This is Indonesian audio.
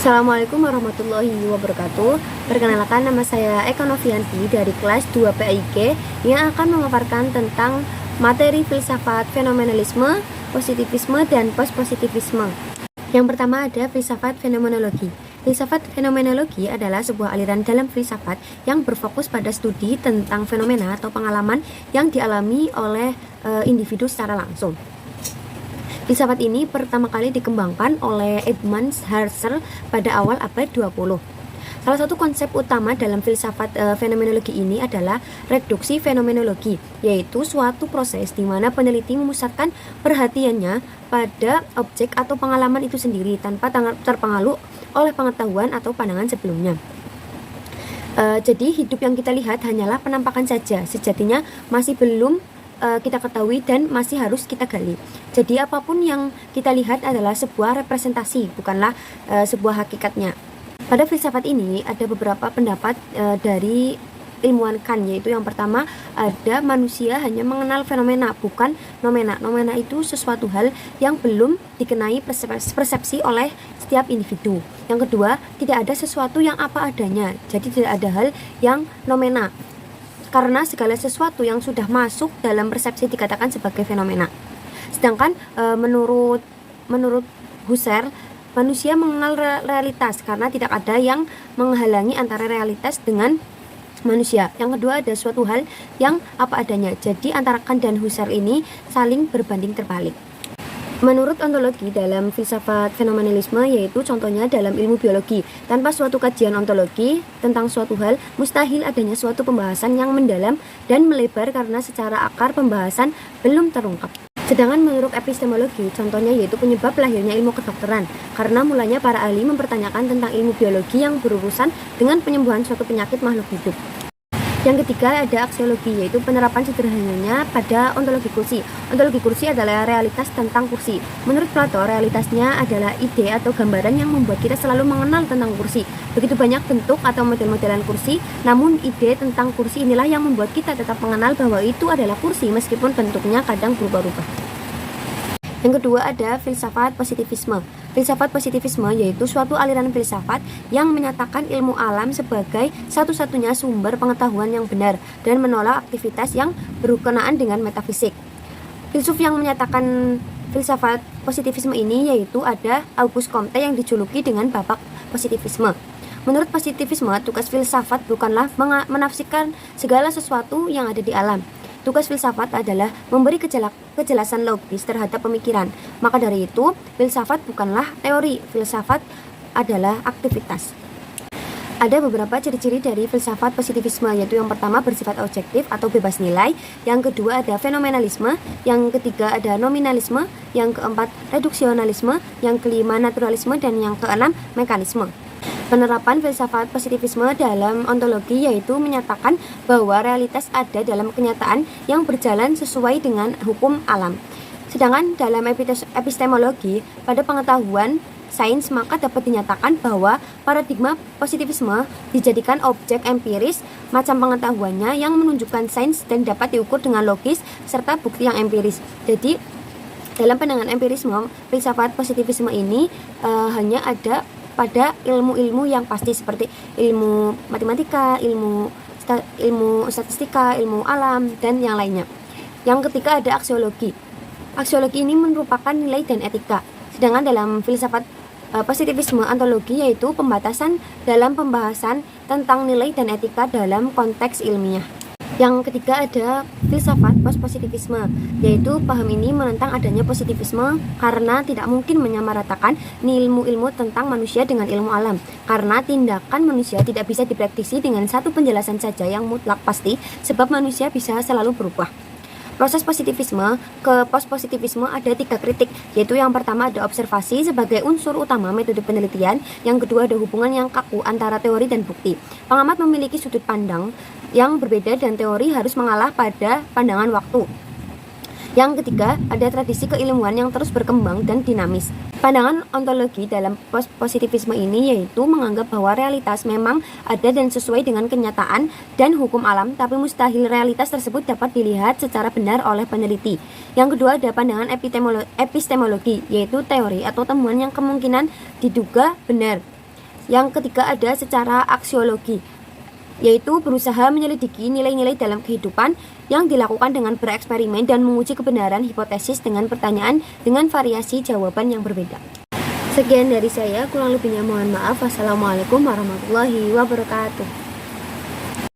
Assalamualaikum warahmatullahi wabarakatuh. Perkenalkan, nama saya Eka Novianti dari kelas 2 PAIG yang akan memaparkan tentang materi filsafat fenomenalisme, positivisme, dan postpositivisme. Yang pertama ada filsafat fenomenologi. Filsafat fenomenologi adalah sebuah aliran dalam filsafat yang berfokus pada studi tentang fenomena atau pengalaman yang dialami oleh individu secara langsung. Filsafat ini pertama kali dikembangkan oleh Edmund Husserl pada awal abad 20. Salah satu konsep utama dalam filsafat fenomenologi ini adalah reduksi fenomenologi, yaitu suatu proses di mana peneliti memusatkan perhatiannya pada objek atau pengalaman itu sendiri tanpa terpengaruh oleh pengetahuan atau pandangan sebelumnya. Jadi hidup yang kita lihat hanyalah penampakan saja, sejatinya masih belum kita ketahui dan masih harus kita gali. Jadi apapun yang kita lihat adalah sebuah representasi, bukanlah sebuah hakikatnya. Pada filsafat ini ada beberapa pendapat dari ilmuwan Kant, yaitu yang pertama ada manusia hanya mengenal fenomena, bukan nomena. Nomena itu sesuatu hal yang belum dikenai persepsi oleh setiap individu. Yang kedua, tidak ada sesuatu yang apa adanya, jadi tidak ada hal yang nomena, karena segala sesuatu yang sudah masuk dalam persepsi dikatakan sebagai fenomena. Sedangkan menurut Husserl, manusia mengenal realitas karena tidak ada yang menghalangi antara realitas dengan manusia. Yang kedua, ada suatu hal yang apa adanya. Jadi antara Kant dan Husserl ini saling berbanding terbalik. Menurut ontologi dalam filsafat fenomenalisme, yaitu contohnya dalam ilmu biologi, tanpa suatu kajian ontologi tentang suatu hal, mustahil adanya suatu pembahasan yang mendalam dan melebar karena secara akar pembahasan belum terungkap. Sedangkan menurut epistemologi, contohnya yaitu penyebab lahirnya ilmu kedokteran, karena mulanya para ahli mempertanyakan tentang ilmu biologi yang berurusan dengan penyembuhan suatu penyakit makhluk hidup. Yang ketiga ada aksiologi, yaitu penerapan sederhananya pada ontologi kursi. Ontologi kursi adalah realitas tentang kursi. Menurut Plato, realitasnya adalah ide atau gambaran yang membuat kita selalu mengenal tentang kursi. Begitu banyak bentuk atau model-modelan kursi, namun ide tentang kursi inilah yang membuat kita tetap mengenal bahwa itu adalah kursi meskipun bentuknya kadang berubah-ubah. Yang kedua ada filsafat positivisme. Filsafat positivisme yaitu suatu aliran filsafat yang menyatakan ilmu alam sebagai satu-satunya sumber pengetahuan yang benar dan menolak aktivitas yang berkenaan dengan metafisik. Filsuf yang menyatakan filsafat positivisme ini yaitu ada Auguste Comte yang dijuluki dengan bapak positivisme. Menurut positivisme, tugas filsafat bukanlah menafsirkan segala sesuatu yang ada di alam. Tugas filsafat adalah memberi kejelasan logis terhadap pemikiran. Maka dari itu, filsafat bukanlah teori, filsafat adalah aktivitas. Ada beberapa ciri-ciri dari filsafat positivisme, yaitu yang pertama bersifat objektif atau bebas nilai, yang kedua ada fenomenalisme, yang ketiga ada nominalisme, yang keempat reduksionalisme, yang kelima naturalisme, dan yang keenam mekanisme. Penerapan filsafat positivisme dalam ontologi yaitu menyatakan bahwa realitas ada dalam kenyataan yang berjalan sesuai dengan hukum alam. Sedangkan dalam epistemologi, pada pengetahuan sains maka dapat dinyatakan bahwa paradigma positivisme dijadikan objek empiris macam pengetahuannya yang menunjukkan sains dan dapat diukur dengan logis serta bukti yang empiris. Jadi dalam pandangan empirisme, filsafat positivisme ini hanya ada pada ilmu-ilmu yang pasti seperti ilmu matematika, ilmu statistika, ilmu alam, dan yang lainnya. Yang ketiga ada aksiologi. Aksiologi ini merupakan nilai dan etika. Sedangkan dalam filsafat positivisme ontologi yaitu pembatasan dalam pembahasan tentang nilai dan etika dalam konteks ilmiah. Yang ketiga ada filsafat postpositivisme, yaitu paham ini menentang adanya positivisme karena tidak mungkin menyamaratakan ilmu-ilmu tentang manusia dengan ilmu alam, karena tindakan manusia tidak bisa dipraktisi dengan satu penjelasan saja yang mutlak pasti, sebab manusia bisa selalu berubah. Proses positivisme ke postpositivisme ada 3 kritik, yaitu yang pertama ada observasi sebagai unsur utama metode penelitian, yang kedua ada hubungan yang kaku antara teori dan bukti. Pengamat memiliki sudut pandang yang berbeda dan teori harus mengalah pada pandangan waktu. Yang ketiga, ada tradisi keilmuan yang terus berkembang dan dinamis. Pandangan ontologi dalam positivisme ini yaitu menganggap bahwa realitas memang ada dan sesuai dengan kenyataan dan hukum alam, tapi mustahil realitas tersebut dapat dilihat secara benar oleh peneliti. Yang kedua, ada pandangan epistemologi, yaitu teori atau temuan yang kemungkinan diduga benar. Yang ketiga ada secara aksiologi, yaitu berusaha menyelidiki nilai-nilai dalam kehidupan yang dilakukan dengan bereksperimen dan menguji kebenaran hipotesis dengan pertanyaan dengan variasi jawaban yang berbeda. Sekian dari saya, kurang lebihnya mohon maaf. Wassalamualaikum warahmatullahi wabarakatuh.